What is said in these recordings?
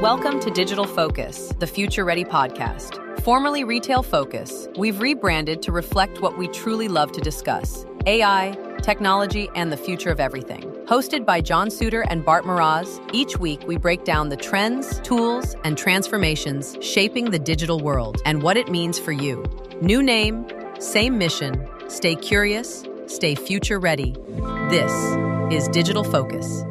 Welcome to Digital Focus, the Future Ready podcast. Formerly Retail Focus, we've rebranded to reflect what we truly love to discuss: AI, technology, and the future of everything. Hosted by Suder and Bart Mroz, each week we break down the trends, tools, and transformations shaping the digital world and what it means for you. New name, same mission. Stay curious, stay future ready. This is Digital Focus.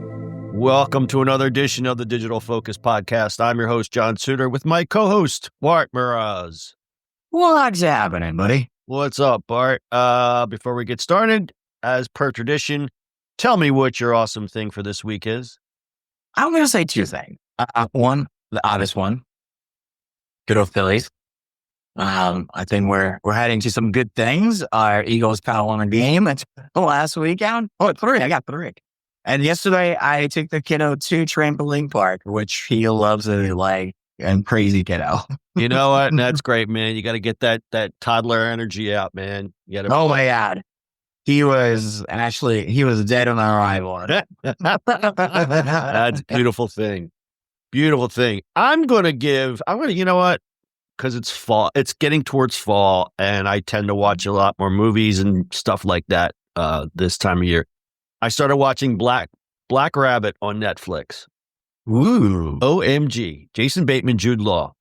Welcome to another edition of the Digital Focus podcast. I'm your host, Suder, with my co-host, Bart Mroz. What's happening, buddy? What's up, Bart? Before we get started, as per tradition, tell me what your awesome thing for this week is. I'm going to say two things. One, the obvious one, good old Phillies. I think we're heading to some good things. Our Eagles won a game last weekend. Oh, three. I got three. And yesterday, I took the kiddo to trampoline park, which he loves and crazy kiddo. You know what? That's great, man. You got to get that toddler energy out, man. You gotta... Oh my God. He was dead on arrival. That's a beautiful thing. Beautiful thing. I'm going to, you know what? Because it's fall, it's getting towards fall, and I tend to watch a lot more movies and stuff like that this time of year. I started watching Black Rabbit on Netflix. Ooh. OMG. Jason Bateman, Jude Law.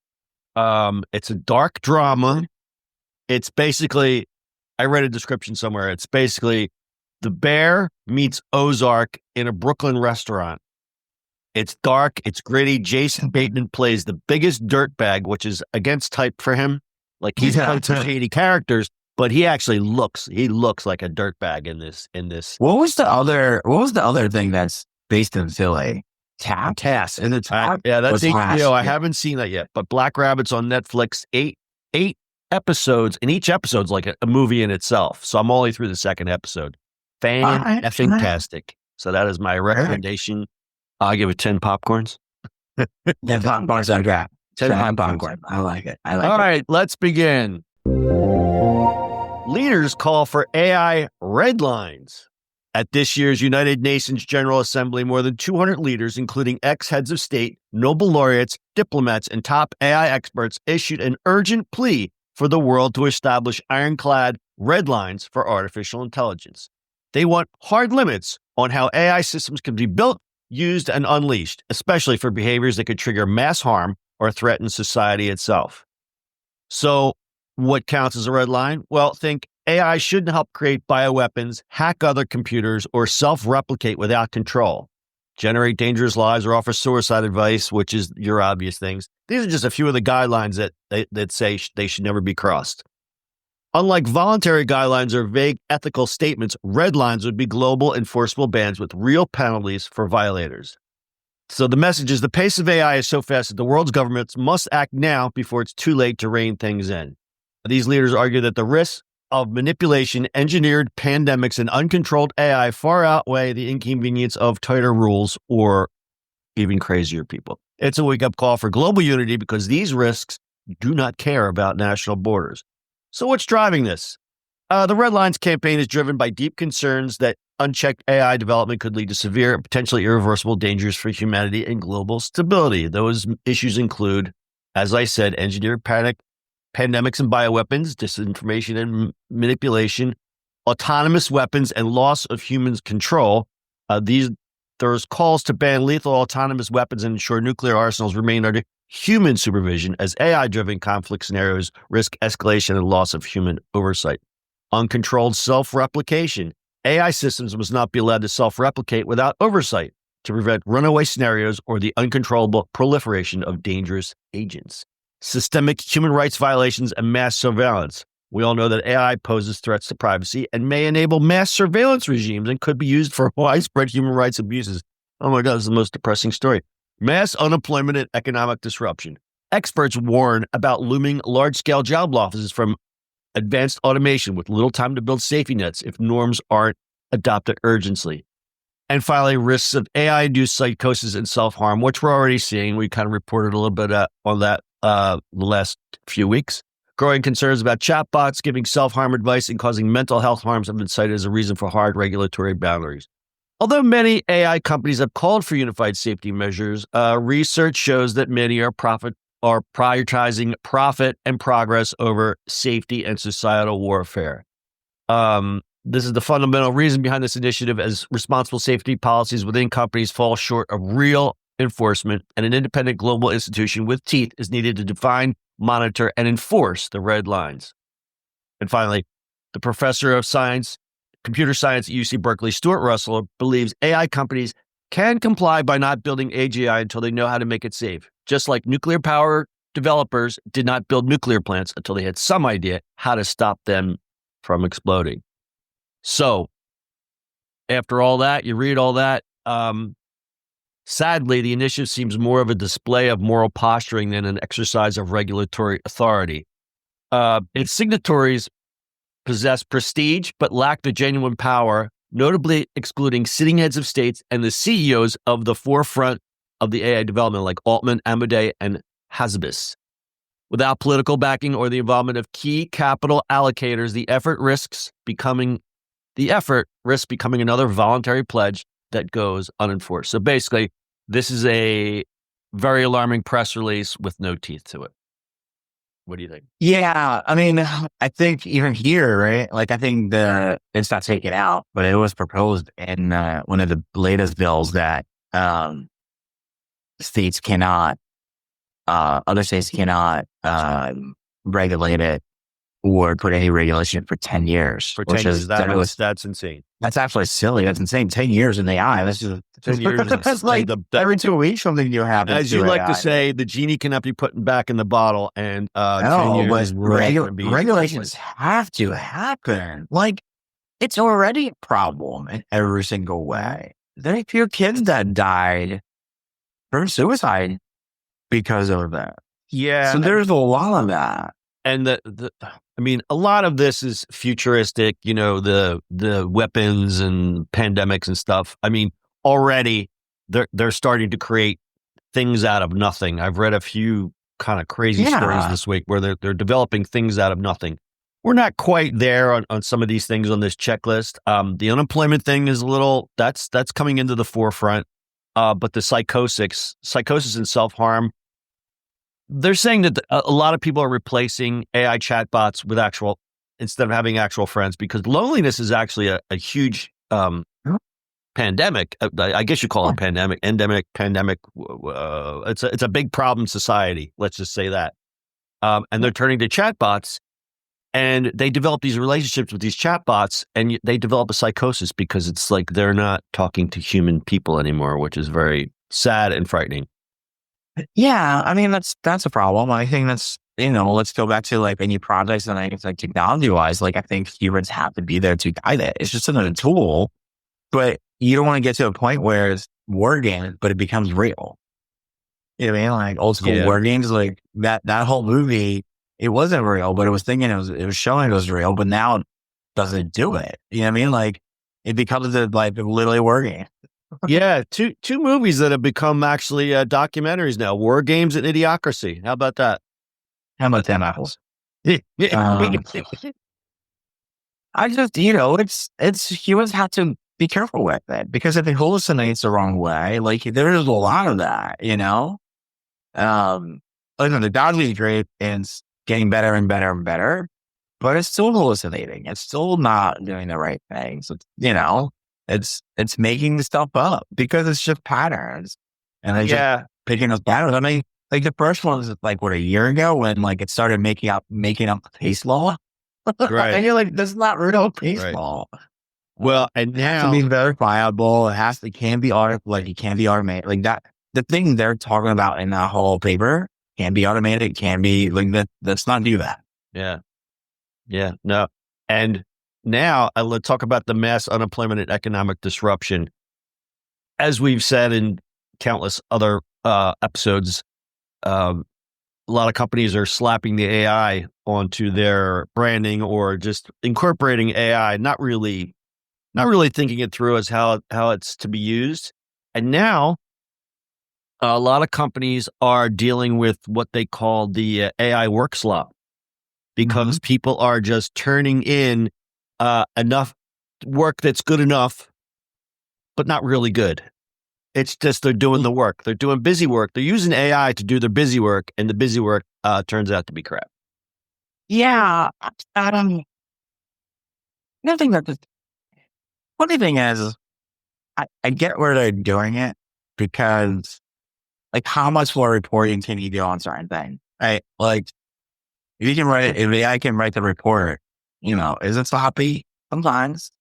It's a dark drama. It's basically, I read a description somewhere. It's basically The Bear meets Ozark in a Brooklyn restaurant. It's dark. It's gritty. Jason Bateman plays the biggest dirtbag, which is against type for him. Like he's played some shady characters. But he actually looks like a dirtbag in this. What was the other thing that's based in Philly? Task. And it's yeah, that's HBO. I haven't seen that yet. But Black Rabbit's on Netflix, eight episodes, and each episode's like a movie in itself. So I'm only through the second episode. Fantastic. So that is my recommendation. I'll give it 10 popcorns. 10 popcorns on draft. 10 popcorn. I like it. All right, let's begin. Leaders call for AI red lines. At this year's United Nations General Assembly, more than 200 leaders, including ex-heads of state, Nobel laureates, diplomats, and top AI experts, issued an urgent plea for the world to establish ironclad red lines for artificial intelligence. They want hard limits on how AI systems can be built, used, and unleashed, especially for behaviors that could trigger mass harm or threaten society itself. So, what counts as a red line? Well, think AI shouldn't help create bioweapons, hack other computers, or self-replicate without control, generate dangerous lies, or offer suicide advice, which is your obvious things. These are just a few of the guidelines that say they should never be crossed. Unlike voluntary guidelines or vague ethical statements, red lines would be global enforceable bans with real penalties for violators. So the message is the pace of AI is so fast that the world's governments must act now before it's too late to rein things in. These leaders argue that the risks of manipulation, engineered pandemics, and uncontrolled AI far outweigh the inconvenience of tighter rules or even crazier people. It's a wake-up call for global unity because these risks do not care about national borders. So what's driving this? The Red Lines campaign is driven by deep concerns that unchecked AI development could lead to severe and potentially irreversible dangers for humanity and global stability. Those issues include, as I said, engineered pandemics and bioweapons, disinformation and manipulation, autonomous weapons, and loss of human control. There's calls to ban lethal autonomous weapons and ensure nuclear arsenals remain under human supervision as AI-driven conflict scenarios risk escalation and loss of human oversight. Uncontrolled self-replication. AI systems must not be allowed to self-replicate without oversight to prevent runaway scenarios or the uncontrollable proliferation of dangerous agents. Systemic human rights violations and mass surveillance. We all know that AI poses threats to privacy and may enable mass surveillance regimes and could be used for widespread human rights abuses. Oh my God, this is the most depressing story. Mass unemployment and economic disruption. Experts warn about looming large-scale job losses from advanced automation with little time to build safety nets if norms aren't adopted urgently. And finally, risks of AI-induced psychosis and self-harm, which we're already seeing. We kind of reported a little bit on that the last few weeks. Growing concerns about chatbots giving self-harm advice and causing mental health harms have been cited as a reason for hard regulatory boundaries. Although many AI companies have called for unified safety measures, research shows that many are prioritizing profit and progress over safety and societal warfare. This is the fundamental reason behind this initiative, as responsible safety policies within companies fall short of real enforcement, and an independent global institution with teeth is needed to define, monitor, and enforce the red lines. And finally, the professor of computer science at UC Berkeley, Stuart Russell, believes AI companies can comply by not building AGI until they know how to make it safe. Just like nuclear power developers did not build nuclear plants until they had some idea how to stop them from exploding. So, after all that, you read all that, sadly, the initiative seems more of a display of moral posturing than an exercise of regulatory authority. Its signatories possess prestige, but lack the genuine power, notably excluding sitting heads of states and the CEOs of the forefront of the AI development, like Altman, Amodei, and Hazbis. Without political backing or the involvement of key capital allocators, the effort risks becoming another voluntary pledge that goes unenforced. So basically, this is a very alarming press release with no teeth to it. What do you think? Yeah, I mean, I think even here, right? Like, I think it's not taken out, but it was proposed in one of the latest bills that states cannot, other states cannot regulate it or put any regulation for 10 years. For 10 years, that's insane. That's actually silly. That's insane. 10 years in AI. That's just 10 years. That's like every 2 weeks something new happens. As you like AI. to say, the genie cannot be put back in the bottle, and 10 years regulations have to happen. Like, it's already a problem in every single way. There are a few kids that died from suicide because of that. Yeah. So there's a lot of that. And a lot of this is futuristic, the weapons and pandemics and stuff. I mean, already they're starting to create things out of nothing. I've read a few kind of crazy stories this week where they're developing things out of nothing. We're not quite there on some of these things on this checklist. The unemployment thing is that's coming into the forefront. But the psychosis and self-harm, they're saying that a lot of people are replacing AI chatbots with instead of having actual friends, because loneliness is actually a huge pandemic. I guess you call it pandemic. It's a big problem in society. Let's just say that. And they're turning to chatbots, and they develop these relationships with these chatbots, and they develop a psychosis because it's like they're not talking to human people anymore, which is very sad and frightening. Yeah, I mean, that's a problem. I think that's, let's go back to like any projects, and I think like technology wise, like I think humans have to be there to guide it. It's just another tool, but you don't want to get to a point where it's war games, but it becomes real. You know what I mean? Like old school war games, like that whole movie, it wasn't real, but it was thinking it was showing it was real, but now it doesn't do it. You know what I mean? Like it becomes literally war game. Yeah, two movies that have become actually documentaries now: War Games and Idiocracy. How about that? How about them apples? I just, it's humans have to be careful with it, because if it hallucinates the wrong way, like there's a lot of that, the dodgy great and it's getting better and better and better, but it's still hallucinating. It's still not doing the right thing. So, it's making the stuff up because it's just patterns, and they just picking up patterns. I mean, like the first one was like a year ago when like it started making up the case law, right? And you're like, this is not real case law. Well, and now to be verifiable, it can be automated. Like that, the thing they're talking about in that whole paper can be automated. It can be like that. Let's not do that. Yeah, no, and. Now, let's talk about the mass unemployment and economic disruption. As we've said in countless other episodes, a lot of companies are slapping the AI onto their branding or just incorporating AI, not really thinking it through as how it's to be used. And now, a lot of companies are dealing with what they call the AI work slop, because people are just turning in enough work that's good enough, but not really good. It's just they're doing the work. They're doing busy work. They're using AI to do their busy work, and the busy work turns out to be crap. Yeah. I don't, I think that the funny thing is, I get where they're doing it because, like, how much more reporting can you do on certain things, right? Like, if AI can write the report, is it sloppy? Sometimes.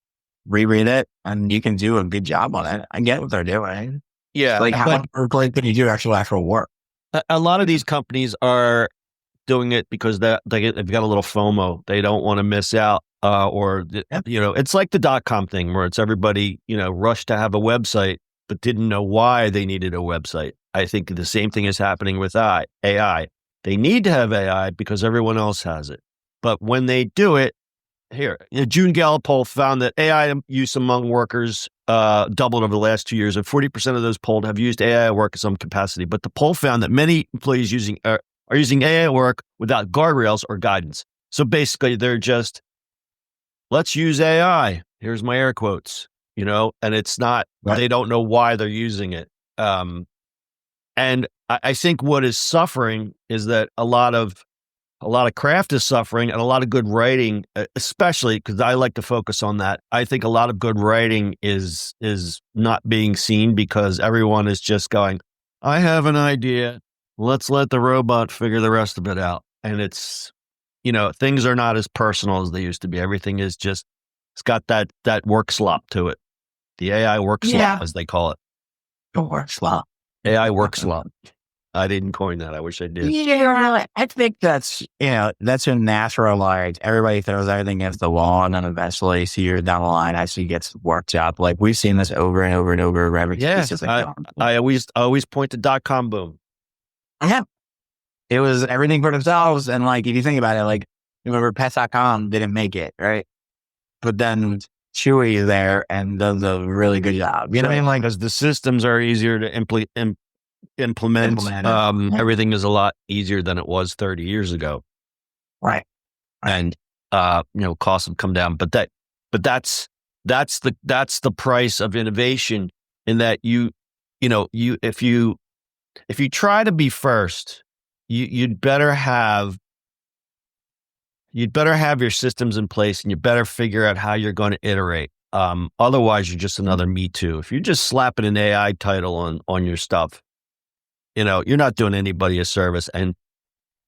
Reread it, and you can do a good job on it. I get what they're doing. Yeah. Like, how much reporting can you do actual work? A lot of these companies are doing it because they've got a little FOMO. They don't want to miss out. It's like the .com thing where it's everybody, rushed to have a website, but didn't know why they needed a website. I think the same thing is happening with AI. They need to have AI because everyone else has it. But when they do it, June Gallup poll found that AI use among workers doubled over the last 2 years, and 40% of those polled have used AI at work in some capacity. But the poll found that many employees are using AI at work without guardrails or guidance. So basically, they're just, let's use AI. Here's my air quotes, and it's not, they don't know why they're using it. And I think what is suffering is that a lot of craft is suffering, and a lot of good writing, especially because I like to focus on that. I think a lot of good writing is not being seen because everyone is just going, I have an idea. Let's let the robot figure the rest of it out. And it's, things are not as personal as they used to be. Everything is just, it's got that work slop to it. The AI work slop, as they call it. The work slop. AI work slop. I didn't coin that. I wish I did. Yeah, I think that's a natural, like, everybody throws everything against the wall, and then eventually, years down the line, actually gets worked out. Like, we've seen this over and over and over. I always point to .com boom. Yeah. It was everything for themselves. And, like, if you think about it, like, remember Pets.com didn't make it, right? But then Chewy is there and does a really good job. You know what I mean? Like, because the systems are easier to implement. Everything is a lot easier than it was 30 years ago. Right. And, costs have come down, but that's the price of innovation, in that if you try to be first, you'd better have your systems in place, and you better figure out how you're going to iterate. Otherwise you're just another Me Too. If you're just slapping an AI title on your stuff, you're not doing anybody a service, and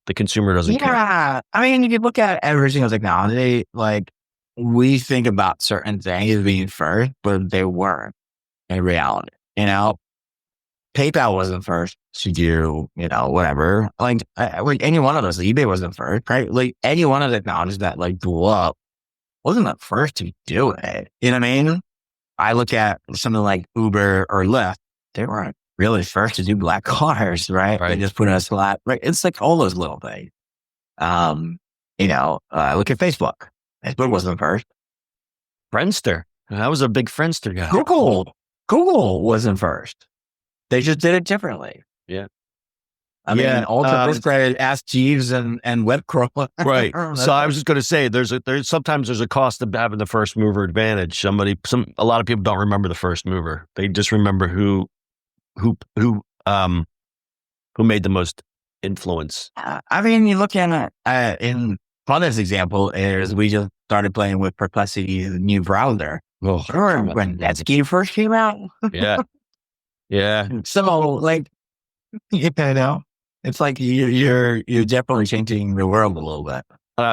the consumer doesn't care. Yeah. I mean, if you look at every single technology, like, we think about certain things as being first, but they weren't in reality. PayPal wasn't first to do, whatever. Like any one of those, eBay wasn't first, right? Like, any one of the technologies that, like, blew up wasn't the first to do it. You know what I mean? I look at something like Uber or Lyft. They weren't really first to do black cars, right? They just put in a slot, right? It's like all those little things. Look at Facebook. Facebook wasn't first. Friendster. I was a big Friendster guy. Google wasn't first. They just did it differently. Yeah. I mean, Ultra first credit, Ask Jeeves and WebCrawl. Right. So I was just going to say, sometimes there's a cost of having the first mover advantage. A lot of people don't remember the first mover. They just remember who made the most influence. I mean, you look at in Flutters example is we just started playing with Perplexity's new browser. Oh, remember when Netscape first came out? Yeah. Yeah. So, like, it's like you're definitely changing the world a little bit.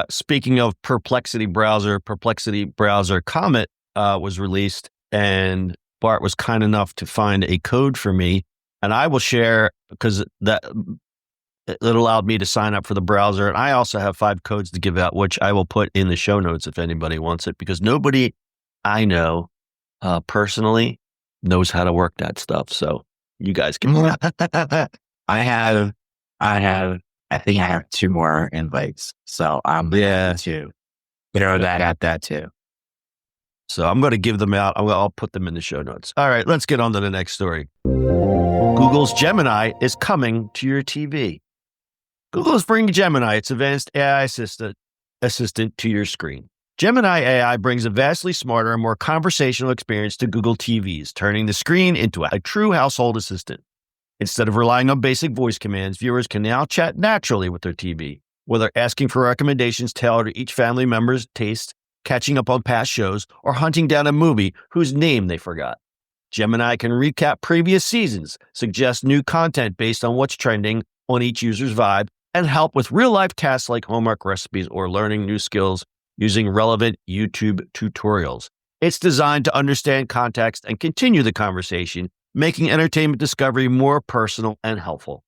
Speaking of Perplexity browser Comet was released, and Bart was kind enough to find a code for me, and I will share, because it allowed me to sign up for the browser. And I also have 5 codes to give out, which I will put in the show notes if anybody wants it, because nobody I know personally knows how to work that stuff. So you guys can. I think I have 2 more invites. So I'm to throw that at that too. So I'm going to give them out. I'll put them in the show notes. All right, let's get on to the next story. Google's Gemini is coming to your TV. Google is bringing Gemini, its advanced AI assistant, to your screen. Gemini AI brings a vastly smarter and more conversational experience to Google TVs, turning the screen into a true household assistant. Instead of relying on basic voice commands, viewers can now chat naturally with their TV, whether asking for recommendations tailored to each family member's taste, catching up on past shows, or hunting down a movie whose name they forgot. Gemini can recap previous seasons, suggest new content based on what's trending on each user's vibe, and help with real-life tasks like homework recipes or learning new skills using relevant YouTube tutorials. It's designed to understand context and continue the conversation, making entertainment discovery more personal and helpful.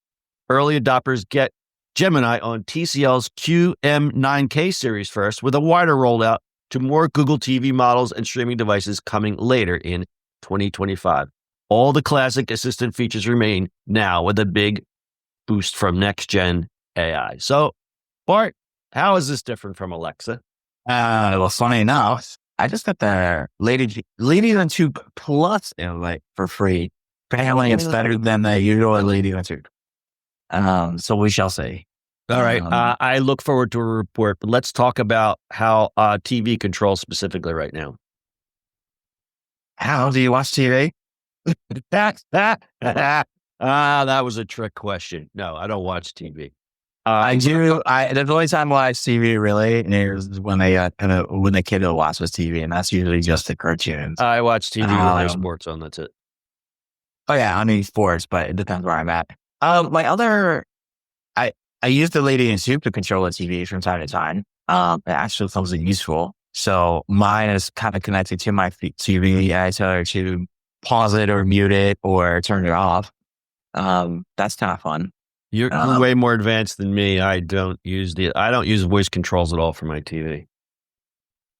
Early adopters get Gemini on TCL's QM9K series first, with a wider rollout to more Google TV models and streaming devices coming later in 2025. All the classic assistant features remain now with a big boost from next-gen AI. So, Bart, how is this different from Alexa? Well, funny enough, I just got the Lady on Tube Plus for free. Apparently, it's better than the usual Lady on Tube. So we shall see. All right. I look forward to a report, but let's talk about how TV controls specifically right now. How do you watch TV? That was a trick question. No, I don't watch TV. I do. The only time I watch TV really is when when the kid watches TV, and that's usually just the cartoons. I watch TV when there's sports on. That's it. Oh yeah, I mean sports, but it depends where I'm at. I use the Lady in Soup to control the TV from time to time. It actually something useful. So mine is kind of connected to my TV. I tell her to pause it or mute it or turn it off. That's kind of fun. You're way more advanced than me. I don't use voice controls at all for my TV.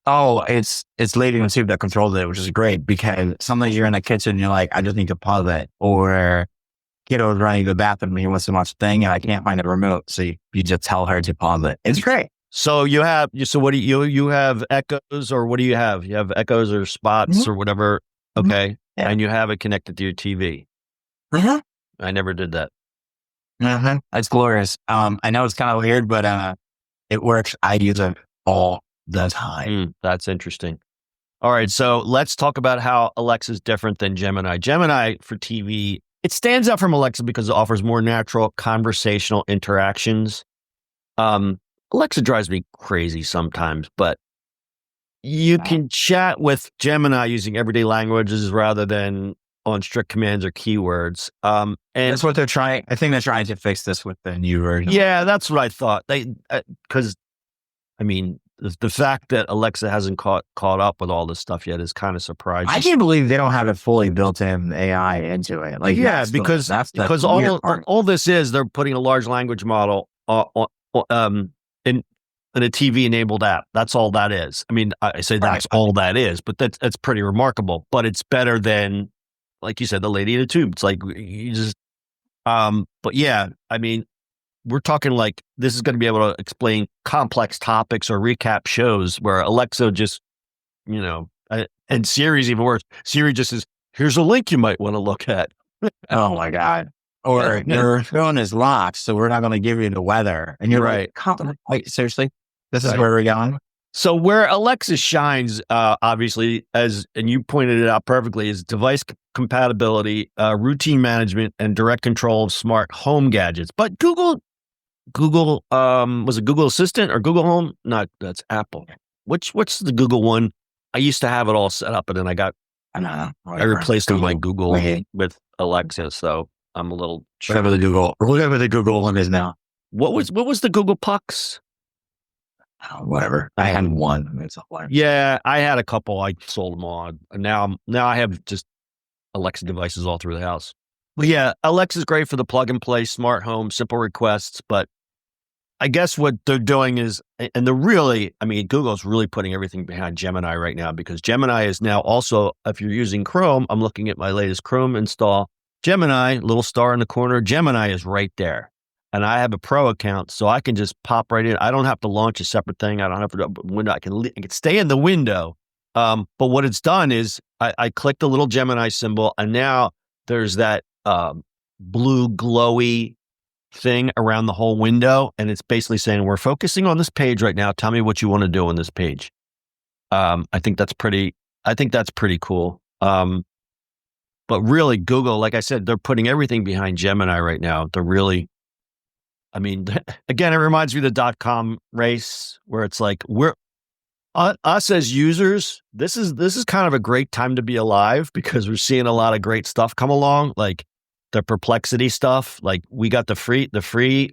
Oh, it's Lady in Soup that controls it, which is great because sometimes you're in the kitchen and you're like, I just need to pause it, or kiddo's running to the bathroom and he wants to watch a thing and I can't find the remote, so you just tell her to pause it. It's great. So what do you have echoes, or what do you have? You have echoes or spots or whatever. Okay. Yeah. And you have it connected to your TV. I never did that. It's glorious. I know it's kind of weird, but it works. I use it all the time. That's interesting. All right. So let's talk about how Alexa is different than Gemini. Gemini for TV, it stands out from Alexa because it offers more natural conversational interactions. Alexa drives me crazy sometimes, but you can chat with Gemini using everyday languages rather than on strict commands or keywords. And that's what they're trying. I think they're trying to fix this with the new version. Yeah, that's what I thought. Because the fact that Alexa hasn't caught up with all this stuff yet is kind of surprising. I can't believe they don't have a fully built-in AI into it. Because all this is, they're putting a large language model in a TV-enabled app. That's all that is. I mean, I say that's all that is, but that's pretty remarkable. But it's better than, like you said, the Lady in a Tube. It's like you just, but yeah, I mean, we're talking like this is going to be able to explain complex topics or recap shows, where Alexa just, and Siri's even worse. Siri just says, "Here's a link you might want to look at." Oh my God. Or your phone is locked, so we're not going to give you the weather. And you're right. Wait, seriously? This is where we're going? So where Alexa shines, obviously, and you pointed it out perfectly, is device compatibility, routine management, and direct control of smart home gadgets. But Google, was it Google Assistant or Google Home? No, that's Apple. What's the Google one? I used to have it all set up, and then I replaced my Google with Alexa. So I'm a little whatever the Google one is now. What was the Google Pucks? Whatever. I had one. Yeah, I had a couple. I sold them all. Now I have just Alexa devices all through the house. But yeah, Alexa's great for the plug and play smart home, simple requests. But I guess what they're doing is, and Google's really putting everything behind Gemini right now, because Gemini is now also, if you're using Chrome, I'm looking at my latest Chrome install. Gemini, little star in the corner, Gemini is right there. And I have a pro account, so I can just pop right in. I don't have to launch a separate thing. I don't have to open a window. I can stay in the window. But what it's done is I click the little Gemini symbol, and now there's that blue glowy thing around the whole window. And it's basically saying, we're focusing on this page right now. Tell me what you want to do on this page. I think that's pretty cool. But really, Google, like I said, they're putting everything behind Gemini right now. They're really, I mean, again, it reminds me of the .com race where it's like us as users. This is kind of a great time to be alive because we're seeing a lot of great stuff come along, like the Perplexity stuff. Like we got the free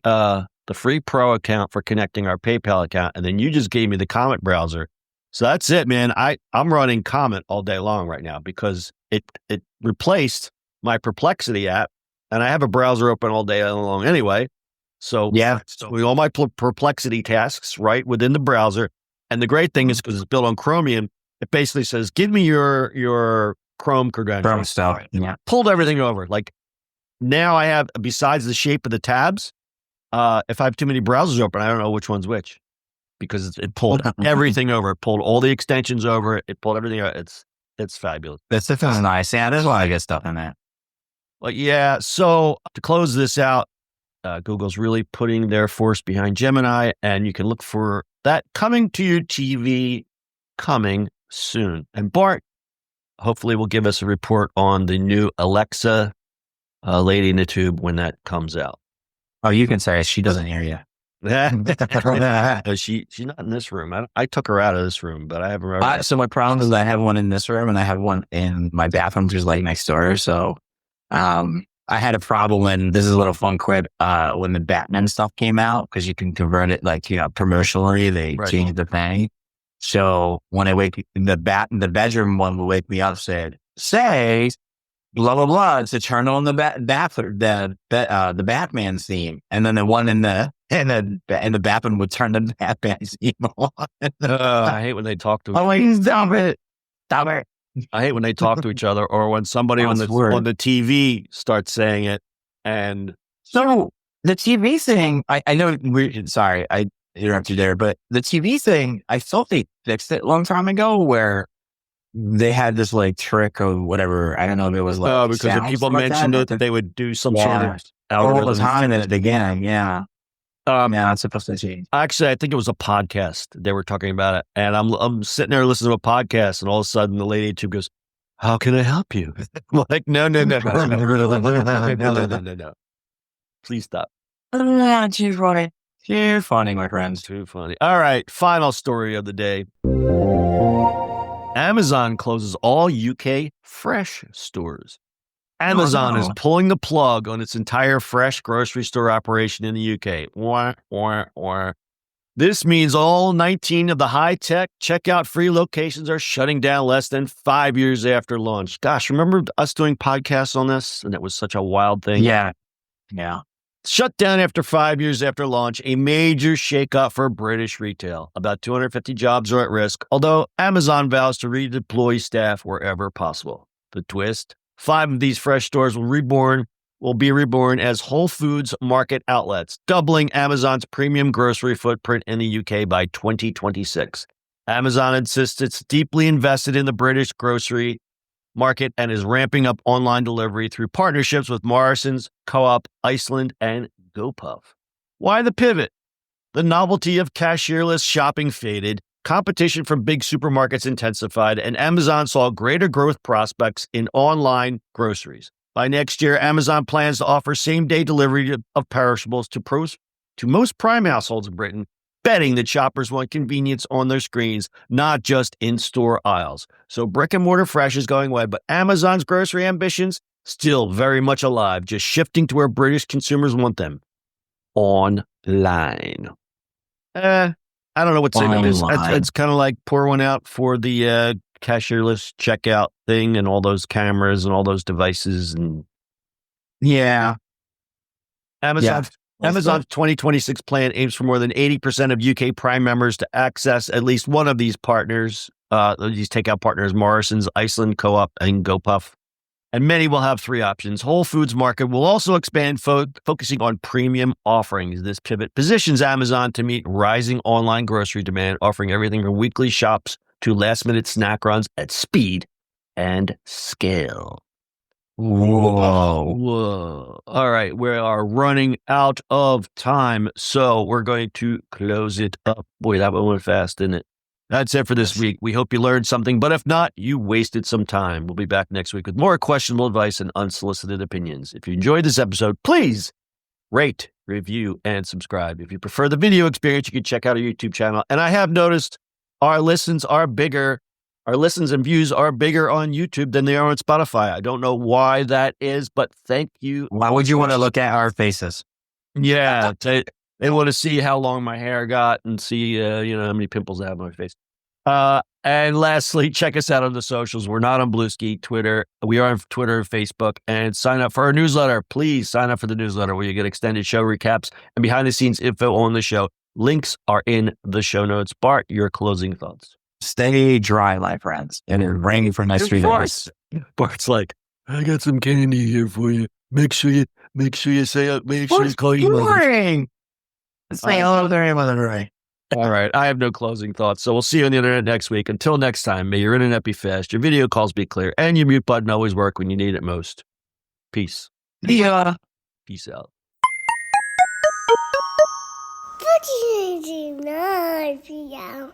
Pro account for connecting our PayPal account, and then you just gave me the Comet browser. So that's it, man. I'm running Comet all day long right now because it replaced my Perplexity app, and I have a browser open all day long anyway. So Yeah. doing all my Perplexity tasks right within the browser. And the great thing is because it's built on Chromium, it basically says, "Give me your Chrome credentials." Chrome stuff. Yeah. Pulled everything over. Like now I have, besides the shape of the tabs, if I have too many browsers open, I don't know which one's which because it pulled everything over. It pulled all the extensions over. It pulled everything over. It's fabulous. This is nice. Yeah, there's a lot of good stuff in that. But yeah, so to close this out, Google's really putting their force behind Gemini, and you can look for that coming to your TV coming soon. And Bart hopefully will give us a report on the new Alexa Lady in the Tube when that comes out. Oh, you can say it. She doesn't hear you. She's not in this room. I took her out of this room, but I haven't remembered. So my problem is I have one in this room and I have one in my bathroom just like next door. So I had a problem when, this is a little fun quip, when the Batman stuff came out, because you can convert it like, promotionally, they changed the thing. So when I the bedroom one will wake me up, said, say, blah, blah, blah, to turn on the Batman theme. And then the one in the bathroom would turn the Batman theme on. I hate when they talk to each other. I'm like, stop it. I hate when they talk to each other, or when somebody on the TV starts saying it. And so the TV thing, I know sorry, I interrupted you there, but the TV thing, I thought they fixed it a long time ago where they had this like trick or whatever. I don't know if it was like, because if people mentioned it, that they would do some sort of algorithm. All the time at the beginning. Yeah. Yeah, it's supposed to change. Actually, I think it was a podcast. They were talking about it, and I'm sitting there listening to a podcast, and all of a sudden the lady too goes, "How can I help you?" I'm like, no. Please stop. Too funny. Too funny, my friends. Too funny. All right, final story of the day. Amazon closes all UK fresh stores. Amazon is pulling the plug on its entire fresh grocery store operation in the UK. This means all 19 of the high-tech checkout-free locations are shutting down less than 5 years after launch. Gosh, remember us doing podcasts on this? And it was such a wild thing. Yeah. Shut down after 5 years after launch, a major shakeup for British retail. About 250 jobs are at risk, although Amazon vows to redeploy staff wherever possible. The twist? 5 of these fresh stores will be reborn as Whole Foods market outlets, doubling Amazon's premium grocery footprint in the UK by 2026. Amazon insists it's deeply invested in the British grocery market and is ramping up online delivery through partnerships with Morrisons, Co-op, Iceland, and GoPuff. Why the pivot? The novelty of cashierless shopping faded, competition from big supermarkets intensified, and Amazon saw greater growth prospects in online groceries. By next year, Amazon plans to offer same-day delivery of perishables to most prime households in Britain, betting that shoppers want convenience on their screens, not just in-store aisles. So brick-and-mortar fresh is going away, but Amazon's grocery ambitions still very much alive, just shifting to where British consumers want them. Online. I don't know what to say about this. It's kind of like pour one out for the cashierless checkout thing and all those cameras and all those devices. And yeah. Amazon's 2026 plan aims for more than 80% of UK Prime members to access at least one of these partners, these takeout partners, Morrisons, Iceland, Co-op, and GoPuff. And many will have 3 options. Whole Foods market will also expand, focusing on premium offerings. This pivot positions Amazon to meet rising online grocery demand, offering everything from weekly shops to last-minute snack runs at speed and scale. Whoa. All right, we are running out of time, so we're going to close it up. Boy, that one went fast, didn't it? That's it for this week. We hope you learned something, but if not, you wasted some time. We'll be back next week with more questionable advice and unsolicited opinions. If you enjoyed this episode, please rate, review, and subscribe. If you prefer the video experience, you can check out our YouTube channel. And I have noticed our listens and views are bigger on YouTube than they are on Spotify. I don't know why that is, but thank you. Why would you want to look at our faces? Yeah, they want to see how long my hair got and see, how many pimples I have on my face. And lastly, check us out on the socials. We're not on Bluesky, Twitter. We are on Twitter and Facebook. And sign up for our newsletter. Please sign up for the newsletter where you get extended show recaps and behind-the-scenes info on the show. Links are in the show notes. Bart, your closing thoughts. Stay dry, my friends. And it's raining for nice 3 days. Bart's like, I got some candy here for you. Make sure you call your mother. Say hello to your mother, right? All right. I have no closing thoughts. So we'll see you on the internet next week. Until next time, may your internet be fast, your video calls be clear, and your mute button always work when you need it most. Peace. Yeah. Peace out. What do you do now?